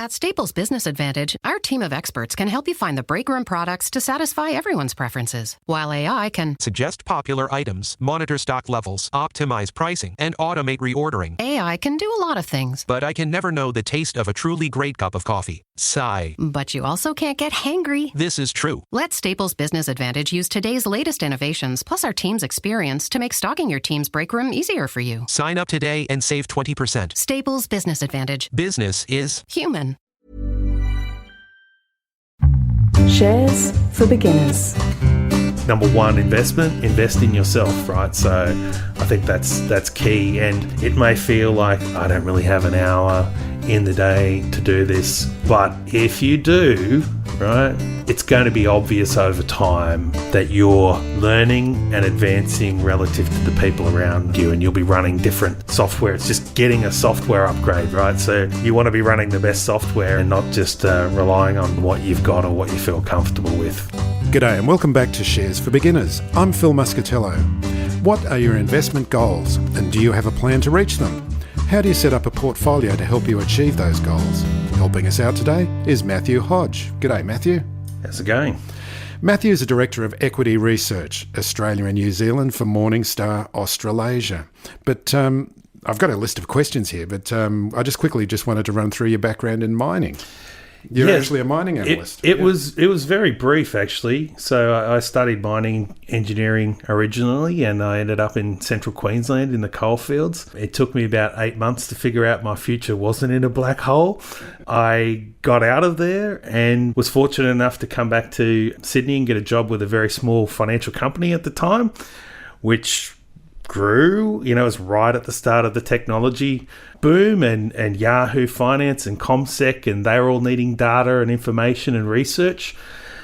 At Staples Business Advantage, our team of experts can help you find the breakroom products to satisfy everyone's preferences, while AI can suggest popular items, monitor stock levels, optimize pricing, and automate reordering. AI can do a lot of things. But I can never know the taste of a truly great cup of coffee. Sigh. But you also can't get hangry. This is true. Let Staples Business Advantage use today's latest innovations, plus our team's experience, to make stocking your team's breakroom easier for you. Sign up today and save 20%. Staples Business Advantage. Business is human. Shares for beginners. Number one, investment. Invest in yourself, right? So I think that's key. And it may feel like I don't really have an hour in the day to do this, but if you do, right, it's going to be obvious over time that you're learning and advancing relative to the people around you, and you'll be running different software. It's just getting a software upgrade, right? So you want to be running the best software and not just relying on what you've got or what you feel comfortable with. G'day and welcome back to Shares for Beginners. I'm Phil Muscatello. What are your investment goals, and do you have a plan to reach them? How do you set up a portfolio to help you achieve those goals? Helping us out today is Mathew Hodge. G'day, Matthew. How's it going? Matthew is a Director of Equity Research, Australia and New Zealand for Morningstar Australasia. But I've got a list of questions here, but I just wanted to run through your background in mining. You're actually a mining analyst. It was very brief, actually. So I studied mining engineering originally, and I ended up in central Queensland in the coalfields. It took me about 8 months to figure out my future wasn't in a black hole. I got out of there and was fortunate enough to come back to Sydney and get a job with a very small financial company at the time, which grew. It was right at the start of the technology boom, and Yahoo Finance and ComSec, and they were all needing data and information and research.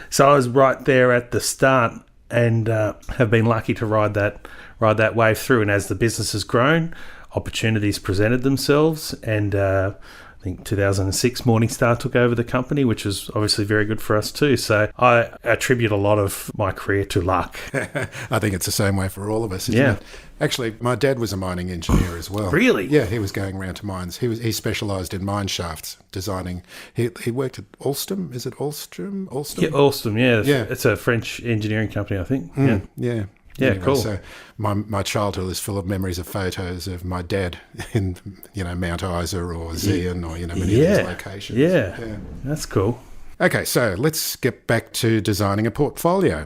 So I was right there at the start, and have been lucky to ride that wave through. And as the business has grown, opportunities presented themselves, and I think 2006 Morningstar took over the company, which was obviously very good for us too. So I attribute a lot of my career to luck. I think it's the same way for all of us, isn't it? Actually, my dad was a mining engineer as well. Really? Yeah, he was going around to mines. He specialised in mine shafts designing. He worked at Alstom. Is it Alstom? Yeah, Alstom. Yeah, it's a French engineering company, I think. Yeah. Yeah, anyway, cool. So my childhood is full of memories of photos of my dad in Mount Isa or Zion or many of these locations. Yeah, that's cool. Okay, so let's get back to designing a portfolio.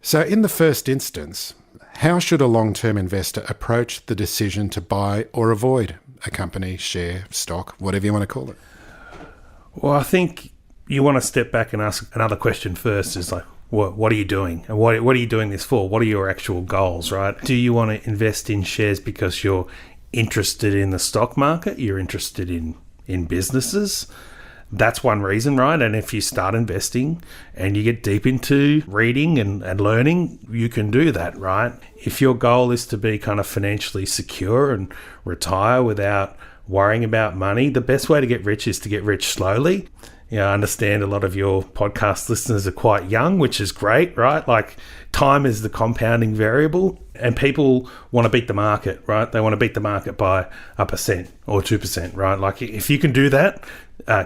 So in the first instance, how should a long-term investor approach the decision to buy or avoid a company, share, stock, whatever you want to call it? Well, I think you want to step back and ask another question first. Is like, what are you doing? And what are you doing this for? What are your actual goals, right? Do you want to invest in shares because you're interested in the stock market? You're interested in businesses? That's one reason, right? And if you start investing and you get deep into reading and learning, you can do that, right? If your goal is to be kind of financially secure and retire without worrying about money, the best way to get rich is to get rich slowly. I understand a lot of your podcast listeners are quite young, which is great, right? Like, time is the compounding variable, and people want to beat the market, right? They want to beat the market by 1% or 2%, right? Like, if you can do that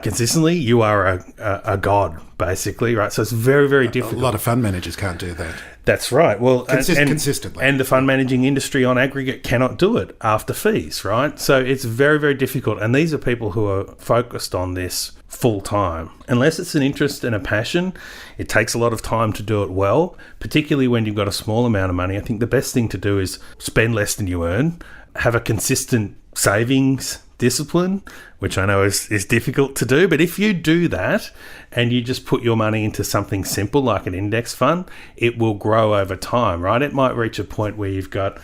consistently, you are a god, basically, right? So it's very, very difficult. A lot of fund managers can't do that. That's right. Well, consistently. And the fund managing industry on aggregate cannot do it after fees, right? So it's very, very difficult. And these are people who are focused on this full time. Unless it's an interest and a passion, it takes a lot of time to do it well, particularly when you've got a small amount of money. I think the best thing to do is spend less than you earn, have a consistent savings discipline, which I know is difficult to do. But if you do that and you just put your money into something simple like an index fund, it will grow over time, right? It might reach a point where you've got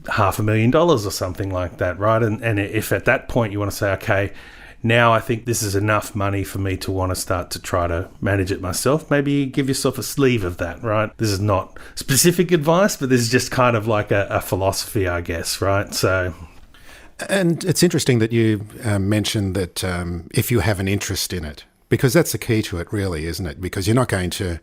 $500,000 or something like that, right? And if at that point you want to say, okay, now I think this is enough money for me to want to start to try to manage it myself, maybe give yourself a sleeve of that, right? This is not specific advice, but this is just kind of like a philosophy, I guess, right? So... And it's interesting that you mentioned that if you have an interest in it, because that's the key to it really, isn't it? Because you're not going to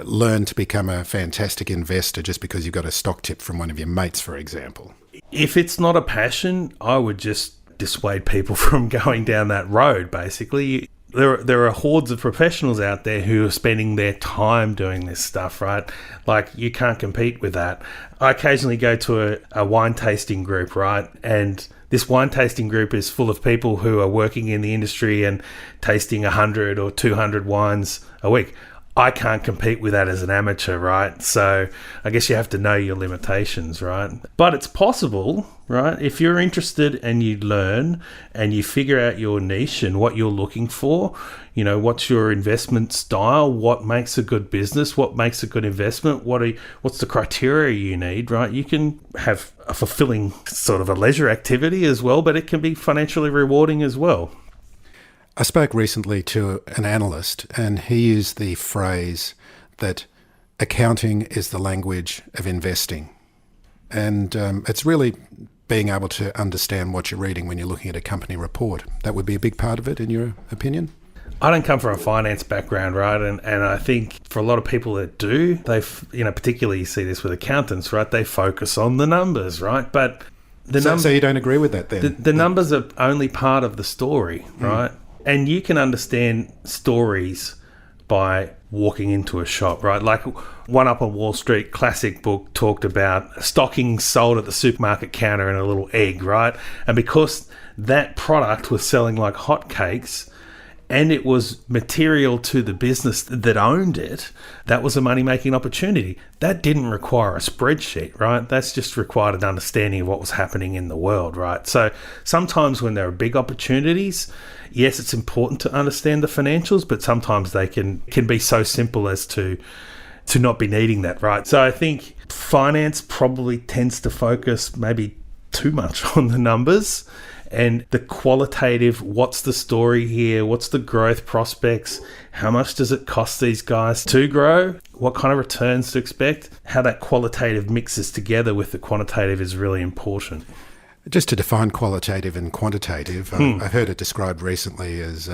learn to become a fantastic investor just because you've got a stock tip from one of your mates, for example. If it's not a passion, I would just dissuade people from going down that road, basically. There are hordes of professionals out there who are spending their time doing this stuff, right? Like, you can't compete with that. I occasionally go to a wine tasting group, right? And this wine tasting group is full of people who are working in the industry and tasting 100 or 200 wines a week. I can't compete with that as an amateur, right? So I guess you have to know your limitations, right? But it's possible, right? If you're interested and you learn and you figure out your niche and what you're looking for, what's your investment style, what makes a good business, what makes a good investment, what's the criteria you need, right? You can have a fulfilling sort of a leisure activity as well, but it can be financially rewarding as well. I spoke recently to an analyst, and he used the phrase that accounting is the language of investing. And it's really being able to understand what you're reading when you're looking at a company report. That would be a big part of it, in your opinion? I don't come from a finance background, right? And I think for a lot of people that do, particularly you see this with accountants, right? They focus on the numbers, right? But so you don't agree with that then? The numbers are only part of the story, right? And you can understand stories by walking into a shop, right? Like One Up on Wall Street classic book talked about stockings sold at the supermarket counter in a little egg, right? And because that product was selling like hotcakes and it was material to the business that owned it, that was a money-making opportunity. That didn't require a spreadsheet, right? That's just required an understanding of what was happening in the world, right? So sometimes when there are big opportunities, yes, it's important to understand the financials, but sometimes they can be so simple as to not be needing that, right? So I think finance probably tends to focus maybe too much on the numbers and the qualitative, what's the story here? What's the growth prospects? How much does it cost these guys to grow? What kind of returns to expect? How that qualitative mixes together with the quantitative is really important. Just to define qualitative and quantitative, I heard it described recently as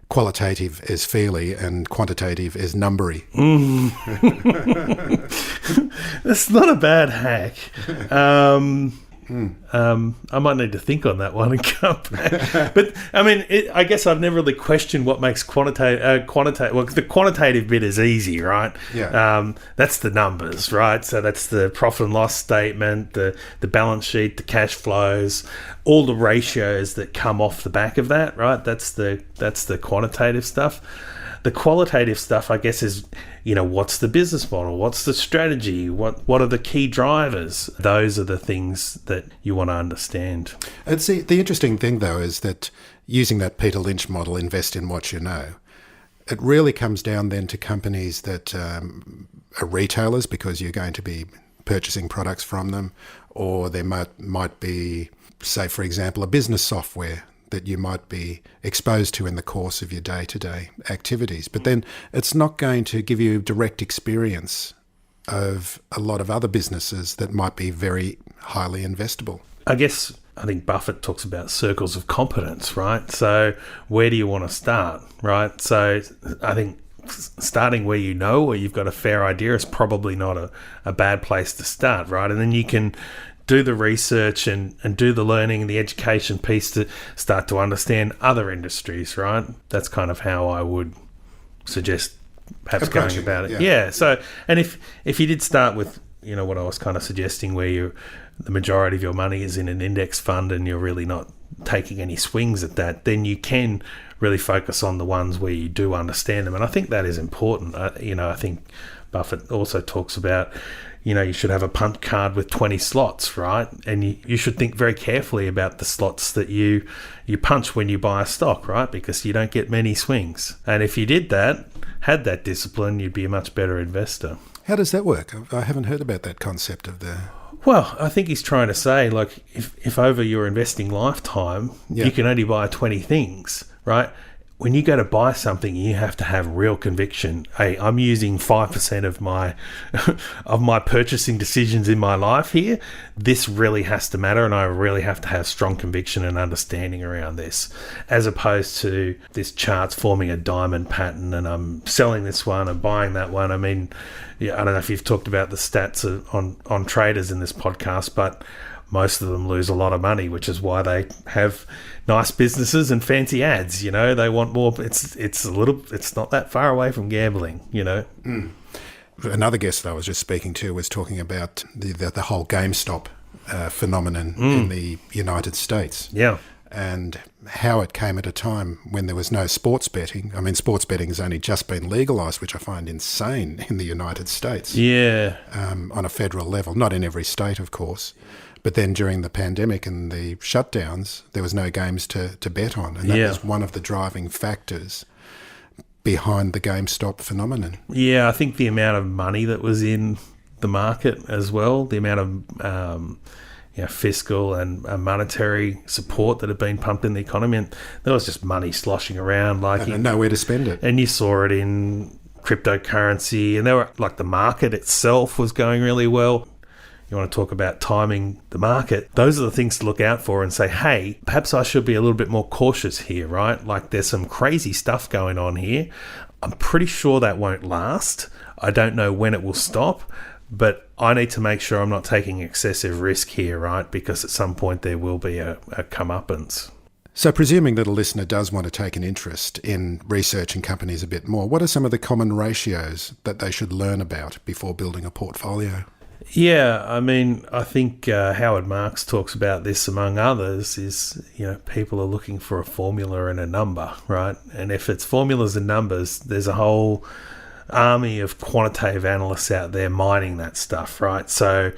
qualitative is feely and quantitative is numbery. That's not a bad hack. I might need to think on that one and come back. But I mean, I guess I've never really questioned what makes quantitative. Well, the quantitative bit is easy, right? Yeah. That's the numbers, right? So that's the profit and loss statement, the balance sheet, the cash flows, all the ratios that come off the back of that, right? That's the quantitative stuff. The qualitative stuff, I guess, is, what's the business model? What's the strategy? What are the key drivers? Those are the things that you want to understand. And see, the interesting thing, though, is that using that Peter Lynch model, invest in what you know, it really comes down then to companies that are retailers because you're going to be purchasing products from them, or there might be, say, for example, a business software that you might be exposed to in the course of your day-to-day activities. But then it's not going to give you direct experience of a lot of other businesses that might be very highly investable. I think Buffett talks about circles of competence, right? So where do you want to start, right? So I think starting where you've got a fair idea is probably not a bad place to start, right? And then you can do the research and do the learning and the education piece to start to understand other industries, right? That's kind of how I would suggest perhaps going about it. Yeah. So, and if you did start with, what I was kind of suggesting, where the majority of your money is in an index fund and you're really not taking any swings at that, then you can really focus on the ones where you do understand them. And I think that is important. I think Buffett also talks about, you should have a punt card with 20 slots, right? And you should think very carefully about the slots that you punch when you buy a stock, right? Because you don't get many swings. And if you had that discipline, you'd be a much better investor. How does that work? I haven't heard about that concept of the... Well, I think he's trying to say, like, if over your investing lifetime, you can only buy 20 things, right? When you go to buy something, you have to have real conviction. Hey, I'm using 5% of my purchasing decisions in my life here. This really has to matter, and I really have to have strong conviction and understanding around this, as opposed to this chart's forming a diamond pattern and I'm selling this one and buying that one. I mean, I don't know if you've talked about the stats on traders in this podcast, but most of them lose a lot of money, which is why they have nice businesses and fancy ads. They want more. It's not that far away from gambling. Another guest that I was just speaking to was talking about the whole GameStop phenomenon in the United States. Yeah. And how it came at a time when there was no sports betting. I mean, sports betting has only just been legalised, which I find insane in the United States. Yeah. On a federal level, not in every state, of course. But then during the pandemic and the shutdowns, there was no games to bet on. And that was one of the driving factors behind the GameStop phenomenon. Yeah, I think the amount of money that was in the market as well, the amount of fiscal and monetary support that had been pumped in the economy, and there was just money sloshing around, and nowhere to spend it. And you saw it in cryptocurrency, and the market itself was going really well. You want to talk about timing the market, those are the things to look out for and say, hey, perhaps I should be a little bit more cautious here, right? Like, there's some crazy stuff going on here. I'm pretty sure that won't last. I don't know when it will stop, but I need to make sure I'm not taking excessive risk here, right? Because at some point there will be a comeuppance. So presuming that a listener does want to take an interest in researching companies a bit more, what are some of the common ratios that they should learn about before building a portfolio? Yeah, I mean, I think Howard Marks talks about this among others is, people are looking for a formula and a number, right? And if it's formulas and numbers, there's a whole army of quantitative analysts out there mining that stuff, right? So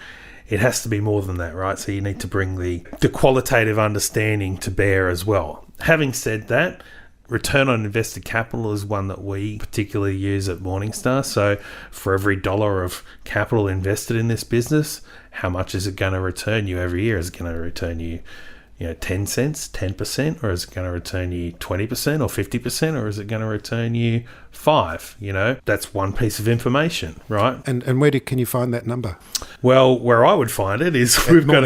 it has to be more than that, right? So you need to bring the qualitative understanding to bear as well. Having said that, return on invested capital is one that we particularly use at Morningstar. So for every dollar of capital invested in this business, how much is it going to return you every year? Is it going to return you 10 cents, 10%, or is it going to return you 20% or 50%, or is it going to return you 5%? That's one piece of information, right? And where can you find that number? Well, where I would find it is we've got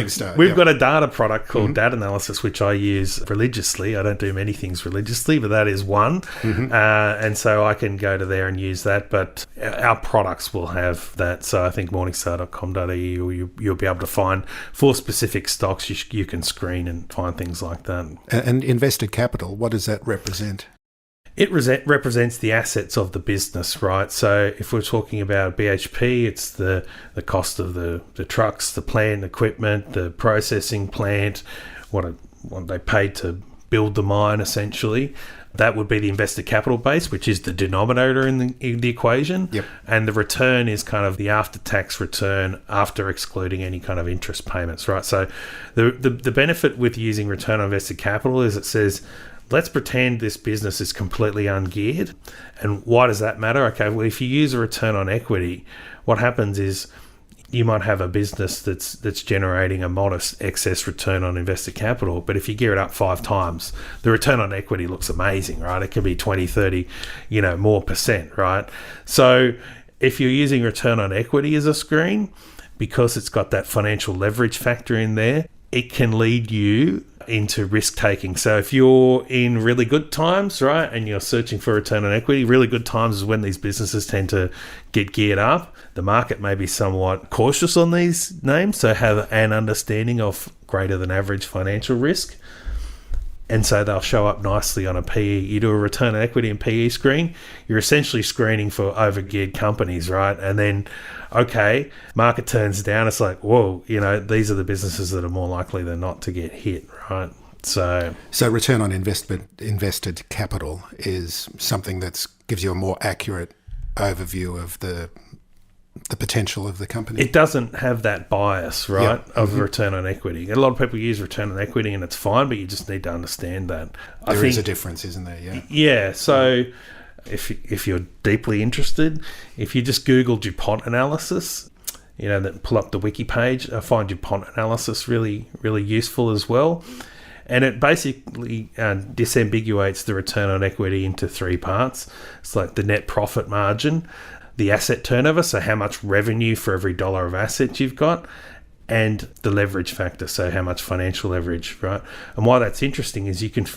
a data product called Data Analysis, which I use religiously. I don't do many things religiously, but that is one. And so I can go to there and use that, but our products will have that. So I think morningstar.com.au, you'll be able to find for specific stocks, you can screen and find things like that. And invested capital, what does that represent? It represents the assets of the business, right? So if we're talking about BHP, it's the cost of the trucks, the plant, equipment, the processing plant, what they paid to build the mine, essentially. That would be the invested capital base, which is the denominator in the equation. Yep. And the return is kind of the after-tax return after excluding any kind of interest payments, right? So the benefit with using return on invested capital is it says, let's pretend this business is completely ungeared. And why does that matter? Okay, well, if you use a return on equity, what happens is you might have a business that's generating a modest excess return on invested capital, but if you gear it up 5 times, the return on equity looks amazing, right? It can be 20, 30, more percent, right? So if you're using return on equity as a screen, because it's got that financial leverage factor in there, it can lead you into risk taking. So if you're in really good times, right, and you're searching for return on equity, really good times is when these businesses tend to get geared up. The market may be somewhat cautious on these names, so have an understanding of greater than average financial risk. And so they'll show up nicely on a PE. You do a return on equity and PE screen, you're essentially screening for overgeared companies, right? And then, okay, market turns down, it's like, whoa, these are the businesses that are more likely than not to get hit, right? So return on invested capital is something that gives you a more accurate overview of the potential of the company. It doesn't have that bias, right, of return on equity. A lot of people use return on equity and it's fine, but you just need to understand that. There is a difference, isn't there? Yeah. Yeah, so if you're deeply interested, if you just Google DuPont analysis, then pull up the wiki page, I find DuPont analysis really, really useful as well. And it basically disambiguates the return on equity into 3 parts. It's like the net profit margin, the asset turnover, so how much revenue for every dollar of assets you've got, and the leverage factor, so how much financial leverage, right? And why that's interesting is you can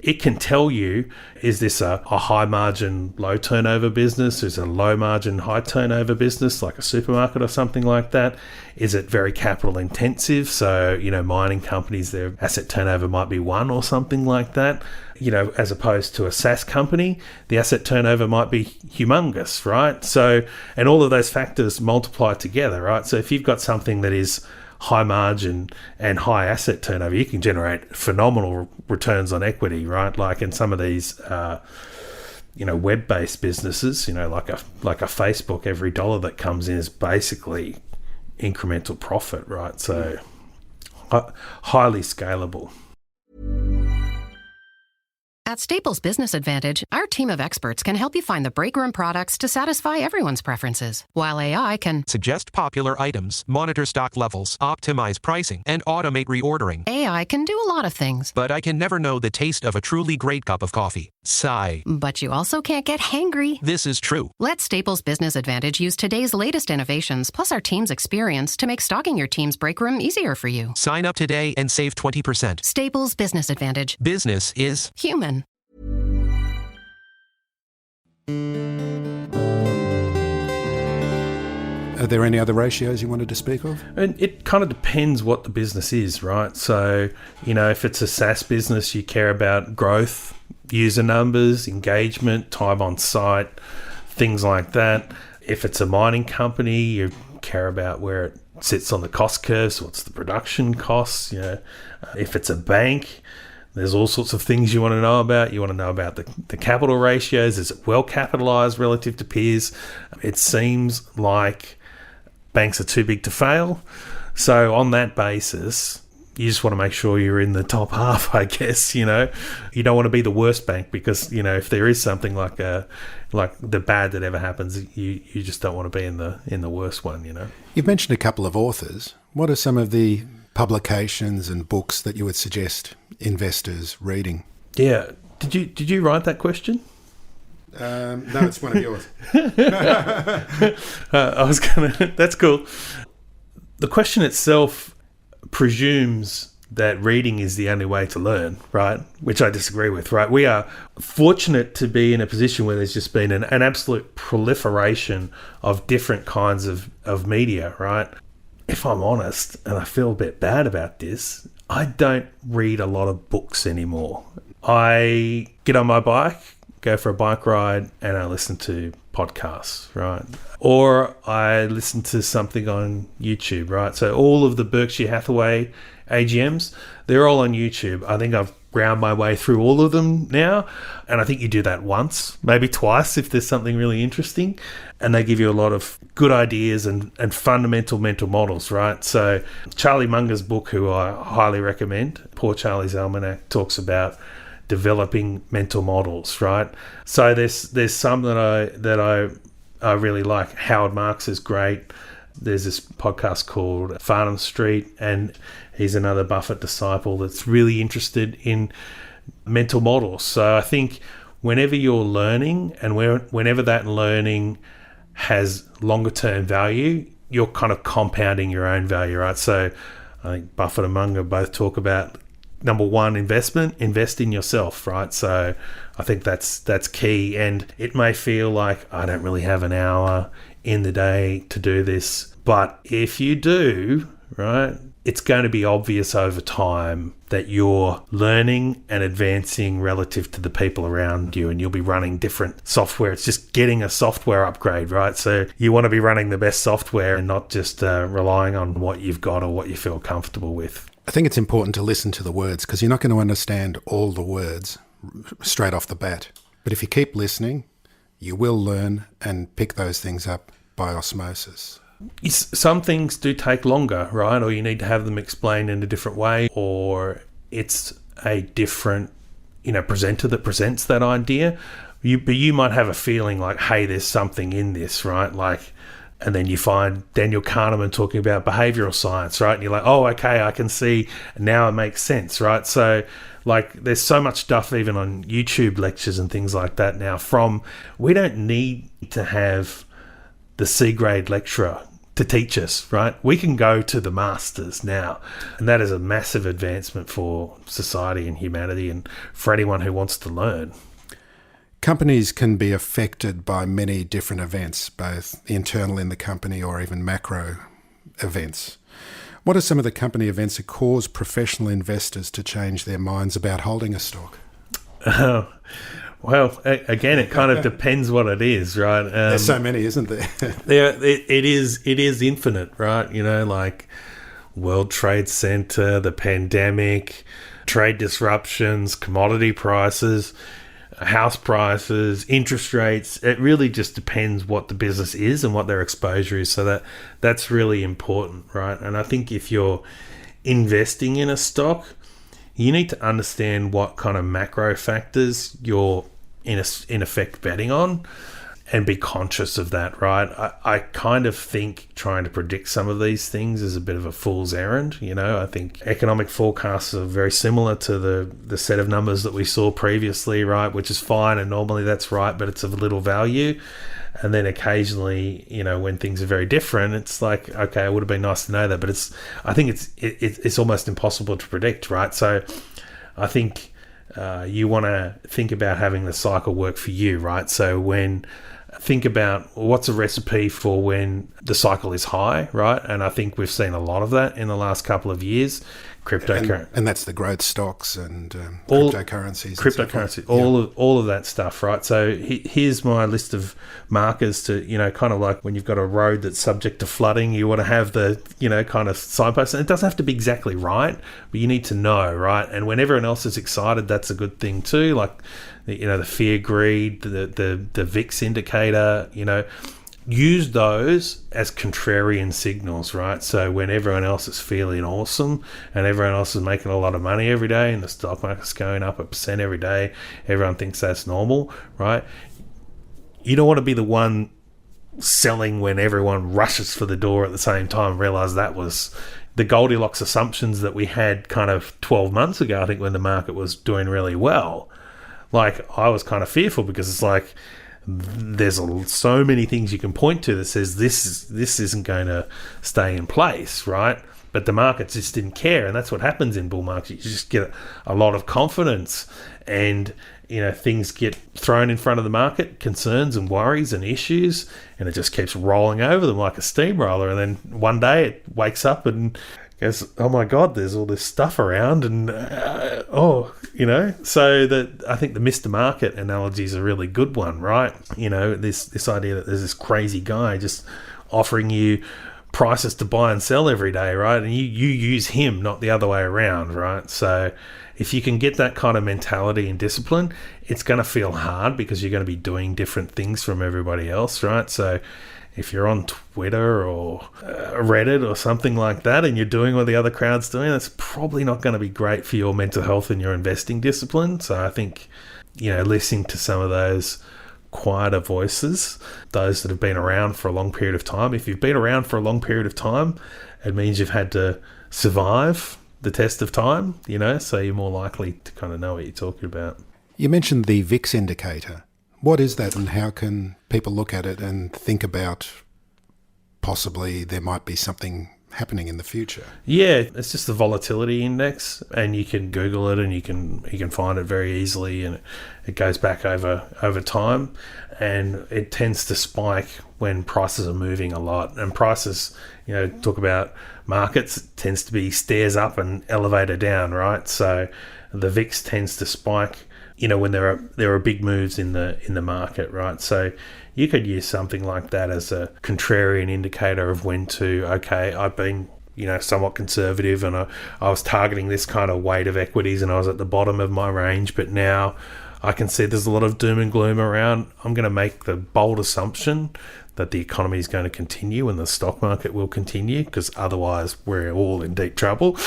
it can tell you, is this a high margin, low turnover business? Is it a low margin, high turnover business like a supermarket or something like that? Is it very capital intensive? So, mining companies, their asset turnover might be 1 or something like that. As opposed to a SaaS company, the asset turnover might be humongous, right? So, and all of those factors multiply together, right? So if you've got something that is high margin and high asset turnover, you can generate phenomenal returns on equity, right? Like in some of these, web-based businesses, like a Facebook, every dollar that comes in is basically incremental profit, right? So highly scalable. At Staples Business Advantage, our team of experts can help you find the breakroom products to satisfy everyone's preferences, while AI can Suggest popular items, monitor stock levels, optimize pricing, and automate reordering. AI can do a lot of things. But I can never know the taste of a truly great cup of coffee. Sigh. But you also can't get hangry. This is true. Let Staples Business Advantage use today's latest innovations, plus our team's experience, to make stocking your team's breakroom easier for you. Sign up today and save 20%. Staples Business Advantage. Business is human. Are there any other ratios you wanted to speak of? And it kind of depends what the business is, right? So, if it's a SaaS business, you care about growth, user numbers, engagement, time on site, things like that. If it's a mining company, you care about where it sits on the cost curve, so what's the production costs, If it's a bank, there's all sorts of things you want to know about. You want to know about the capital ratios. Is it well capitalized relative to peers? It seems like banks are too big to fail. So on that basis, you just want to make sure you're in the top half, I guess. You don't want to be the worst bank because, if there is something like the bad that ever happens, you just don't want to be in the worst one, You've mentioned a couple of authors. What are some of the publications and books that you would suggest investors reading? Yeah. Did you write that question? No, it's one of yours. That's cool. The question itself presumes that reading is the only way to learn, right? Which I disagree with, right? We are fortunate to be in a position where there's just been an absolute proliferation of different kinds of media, right? If I'm honest, and I feel a bit bad about this, I don't read a lot of books anymore. I get on my bike, go for a bike ride, and I listen to podcasts, right? Or I listen to something on YouTube, right? So all of the Berkshire Hathaway AGMs, they're all on YouTube. I think I've ground my way through all of them now. And I think you do that once, maybe twice if there's something really interesting. And they give you a lot of good ideas and fundamental mental models, right? So Charlie Munger's book, who I highly recommend, Poor Charlie's Almanac, talks about developing mental models, right? So there's some that I really like. Howard Marks is great. There's this podcast called Farnham Street, and he's another Buffett disciple that's really interested in mental models. So I think whenever you're learning and whenever that learning has longer term value, you're kind of compounding your own value, right? So I think Buffett and Munger both talk about number one, invest in yourself, right? So I think that's key. And it may feel like I don't really have an hour in the day to do this, but if you do, right, it's going to be obvious over time that you're learning and advancing relative to the people around you, and you'll be running different software. It's just getting a software upgrade, right? So you want to be running the best software and not just relying on what you've got or what you feel comfortable with. I think it's important to listen to the words because you're not going to understand all the words straight off the bat. But if you keep listening, you will learn and pick those things up by osmosis. Some things do take longer, right? Or you need to have them explained in a different way, or it's a different, presenter that presents that idea. But you might have a feeling like, hey, there's something in this, right? And then you find Daniel Kahneman talking about behavioral science, right? And you're like, oh, okay, I can see now it makes sense, right? So there's so much stuff even on YouTube lectures and things like that now we don't need to have the C-grade lecturer to teach us, right? We can go to the masters now, and that is a massive advancement for society and humanity and for anyone who wants to learn. Companies can be affected by many different events, both internal in the company or even macro events. What are some of the company events that cause professional investors to change their minds about holding a stock? Well, again, it kind of depends what it is, right? There's so many, isn't there? It is infinite, right? You know, like World Trade Center, the pandemic, trade disruptions, commodity prices, house prices, interest rates. It really just depends what the business is and what their exposure is. So that's really important, right? And I think if you're investing in a stock, you need to understand what kind of macro factors you're in effect betting on and be conscious of that, right? I kind of think trying to predict some of these things is a bit of a fool's errand. You know, I think economic forecasts are very similar to the set of numbers that we saw previously, right? Which is fine, and normally that's right, but it's of little value. And then occasionally, you know, when things are very different, it's like, okay, it would have been nice to know that, but I think it's almost impossible to predict, right? So I think you want to think about having the cycle work for you, right? So think about what's a recipe for when the cycle is high, right? And I think we've seen a lot of that in the last couple of years. Cryptocurrency, and that's the growth stocks and cryptocurrencies. Cryptocurrency, all of that stuff, right? So here's my list of markers to, you know, kind of like when you've got a road that's subject to flooding, you want to have the, you know, kind of signposts. And it doesn't have to be exactly right, but you need to know, right? And when everyone else is excited, that's a good thing too. Like, you know, the fear, greed, the VIX indicator, you know. Use those as contrarian signals, right? So when everyone else is feeling awesome and everyone else is making a lot of money every day and the stock market's going up 1% every day, everyone thinks that's normal, right? You don't want to be the one selling when everyone rushes for the door at the same time and realize that was the Goldilocks assumptions that we had kind of 12 months ago, I think, when the market was doing really well. Like, I was kind of fearful because it's like, there's so many things you can point to that says this isn't going to stay in place, right? But the market just didn't care, and that's what happens in bull markets. You just get a lot of confidence, and you know, things get thrown in front of the market, concerns and worries and issues, and it just keeps rolling over them like a steamroller. And then one day it wakes up and goes, oh my God, there's all this stuff around, and you know, so that I think the Mr. Market analogy is a really good one, right? You know, this idea that there's this crazy guy just offering you prices to buy and sell every day, right? And you use him, not the other way around, right? So if you can get that kind of mentality and discipline, it's going to feel hard because you're going to be doing different things from everybody else, right? So if you're on Twitter or Reddit or something like that and you're doing what the other crowd's doing, that's probably not going to be great for your mental health and your investing discipline. So I think, you know, listening to some of those quieter voices, those that have been around for a long period of time. If you've been around for a long period of time, it means you've had to survive the test of time, you know, so you're more likely to kind of know what you're talking about. You mentioned the VIX indicator. What is that, and how can people look at it and think about possibly there might be something happening in the future? Yeah, it's just the volatility index, and you can Google it and you can find it very easily, and it goes back over time, and it tends to spike when prices are moving a lot. And prices, you know, talk about markets, it tends to be stairs up and elevator down, right? So the VIX tends to spike, you know, when there are big moves in the market, right? So you could use something like that as a contrarian indicator of when to, okay, I've been, you know, somewhat conservative and I was targeting this kind of weight of equities and I was at the bottom of my range, but now I can see there's a lot of doom and gloom around. I'm going to make the bold assumption that the economy is going to continue and the stock market will continue, because otherwise we're all in deep trouble.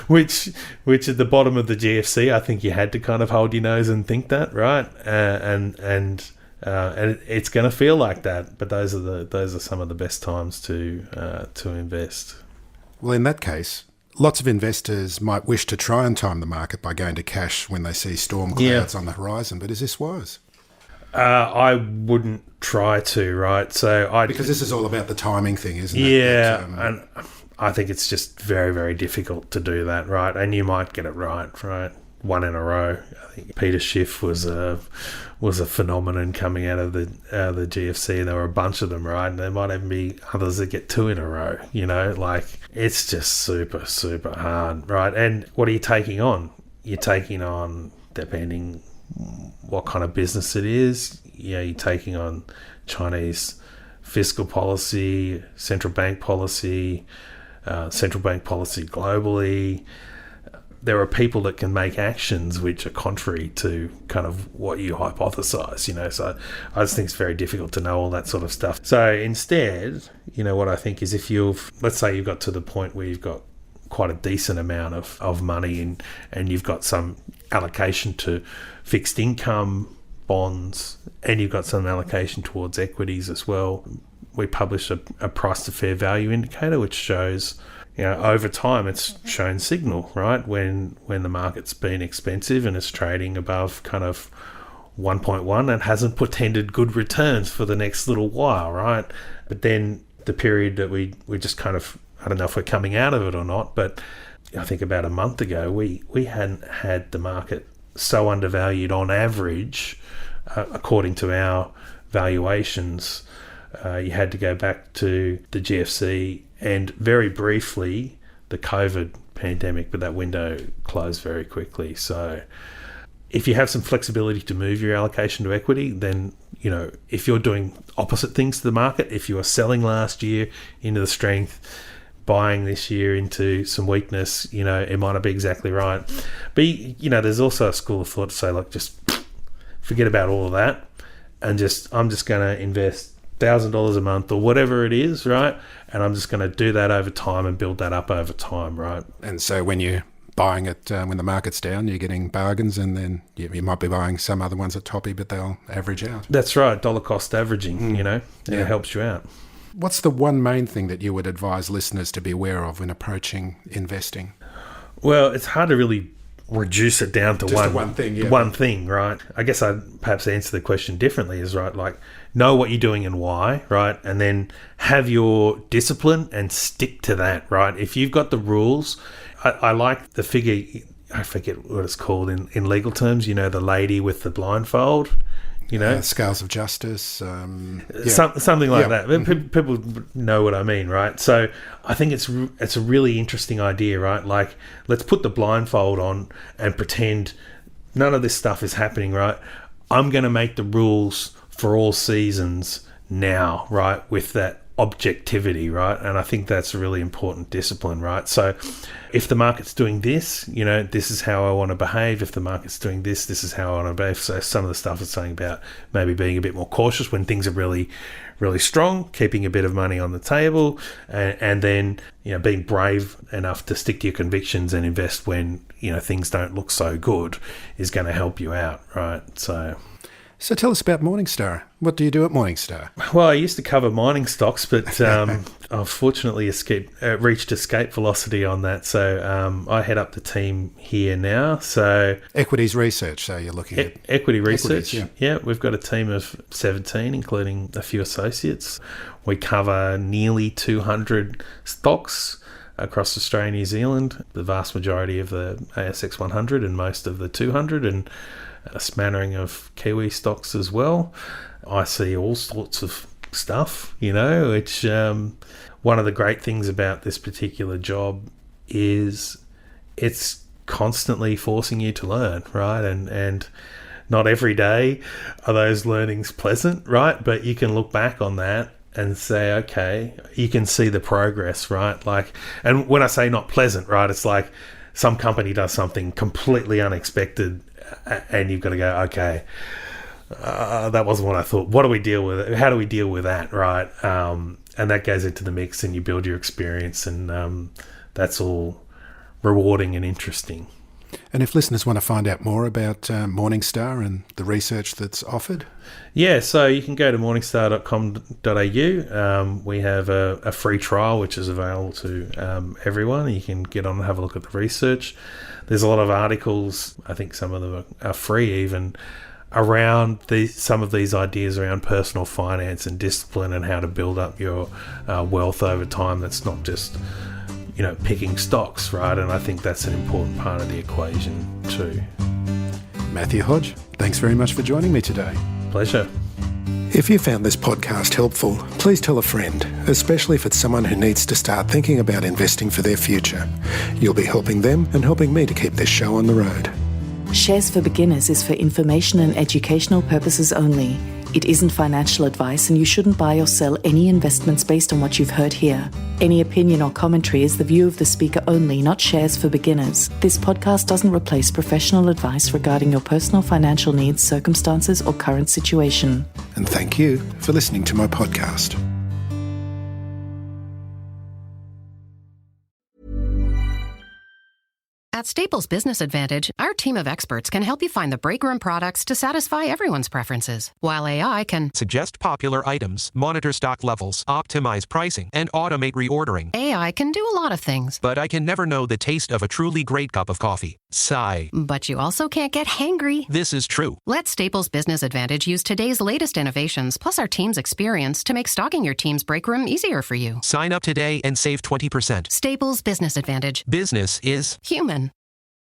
which at the bottom of the GFC, I think you had to kind of hold your nose and think that, right? And it's going to feel like that. But those are some of the best times to invest. Well, in that case, lots of investors might wish to try and time the market by going to cash when they see storm clouds on the horizon. But is this wise? I wouldn't try to, right? Because this is all about the timing thing, isn't it? Yeah, and I think it's just very, very difficult to do that, right? And you might get it right? One in a row. I think Peter Schiff was a phenomenon coming out of the GFC. There were a bunch of them, right? And there might even be others that get 2 in a row. It's just super, super hard, right? And what are you taking on? You're taking on, depending what kind of business it is, you're taking on Chinese fiscal policy, central bank policy globally. There are people that can make actions which are contrary to kind of what you hypothesize, so I just think it's very difficult to know all that sort of stuff. So instead, what I think is let's say you've got to the point where you've got quite a decent amount of money and you've got some allocation to fixed income bonds and you've got some allocation towards equities as well. We publish a price to fair value indicator which shows over time it's shown signal, right? When the market's been expensive and it's trading above kind of 1.1, it hasn't portended good returns for the next little while, right? But then the period that we just kind of, I don't know if we're coming out of it or not, but I think about a month ago we hadn't had the market so undervalued on average, according to our valuations. You had to go back to the GFC and very briefly the COVID pandemic, but that window closed very quickly. So if you have some flexibility to move your allocation to equity, then, if you're doing opposite things to the market, if you are selling last year into the strength, buying this year into some weakness, it might not be exactly right. But, there's also a school of thought to say, look, just forget about all of that and I'm just going to invest $1,000 a month or whatever it is, right? And I'm just going to do that over time and build that up over time, right? And so when you're buying it when the market's down, you're getting bargains, and then you might be buying some other ones at toppy, but they'll average out. That's right, dollar cost averaging, it helps you out. What's the one main thing that you would advise listeners to be aware of when approaching investing? Well, it's hard to really reduce it down to one thing, yeah. One thing, right? I guess I'd perhaps answer the question differently is, right, like know what you're doing and why, right? And then have your discipline and stick to that, right? If you've got the rules, I like the figure, I forget what it's called in legal terms, the lady with the blindfold, Scales of justice. Something like that. People know what I mean, right? So I think it's a really interesting idea, right? Like, let's put the blindfold on and pretend none of this stuff is happening, right? I'm going to make the rules for all seasons now, right? With that objectivity, right? And I think that's a really important discipline, right? So if the market's doing this, this is how I want to behave. If the market's doing this, this is how I want to behave. So some of the stuff is saying about maybe being a bit more cautious when things are really, really strong, keeping a bit of money on the table, and then, being brave enough to stick to your convictions and invest when, things don't look so good is going to help you out, right? So tell us about Morningstar. What do you do at Morningstar? Well, I used to cover mining stocks, but I've fortunately reached escape velocity on that. So I head up the team here now. So equities research. So you're looking at equity research. Equities, yeah, we've got a team of 17, including a few associates. We cover nearly 200 stocks across Australia and New Zealand, the vast majority of the ASX 100 and most of the 200, and a smattering of Kiwi stocks as well. I see all sorts of stuff, which one of the great things about this particular job is it's constantly forcing you to learn, right? And not every day are those learnings pleasant, right? But you can look back on that and say, okay, you can see the progress, right? Like, and when I say not pleasant, right, it's like some company does something completely unexpected and you've got to go, okay, that wasn't what I thought. What do we deal with? How do we deal with that, right? And that goes into the mix and you build your experience, and that's all rewarding and interesting. And if listeners want to find out more about Morningstar and the research that's offered? Yeah, so you can go to morningstar.com.au. We have a free trial which is available to everyone. You can get on and have a look at the research. There's a lot of articles. I think some of them are free even around some of these ideas around personal finance and discipline and how to build up your wealth over time. That's not just, picking stocks, right? And I think that's an important part of the equation too. Matthew Hodge, thanks very much for joining me today. Pleasure. If you found this podcast helpful, please tell a friend, especially if it's someone who needs to start thinking about investing for their future. You'll be helping them and helping me to keep this show on the road. Shares for Beginners is for information and educational purposes only. It isn't financial advice, and you shouldn't buy or sell any investments based on what you've heard here. Any opinion or commentary is the view of the speaker only, not Shares for Beginners. This podcast doesn't replace professional advice regarding your personal financial needs, circumstances, or current situation. And thank you for listening to my podcast. At Staples Business Advantage, our team of experts can help you find the breakroom products to satisfy everyone's preferences, while AI can Suggest popular items, monitor stock levels, optimize pricing, and automate reordering. AI can do a lot of things. But I can never know the taste of a truly great cup of coffee. Sigh. But you also can't get hangry. This is true. Let Staples Business Advantage use today's latest innovations, plus our team's experience, to make stocking your team's breakroom easier for you. Sign up today and save 20%. Staples Business Advantage. Business is Human.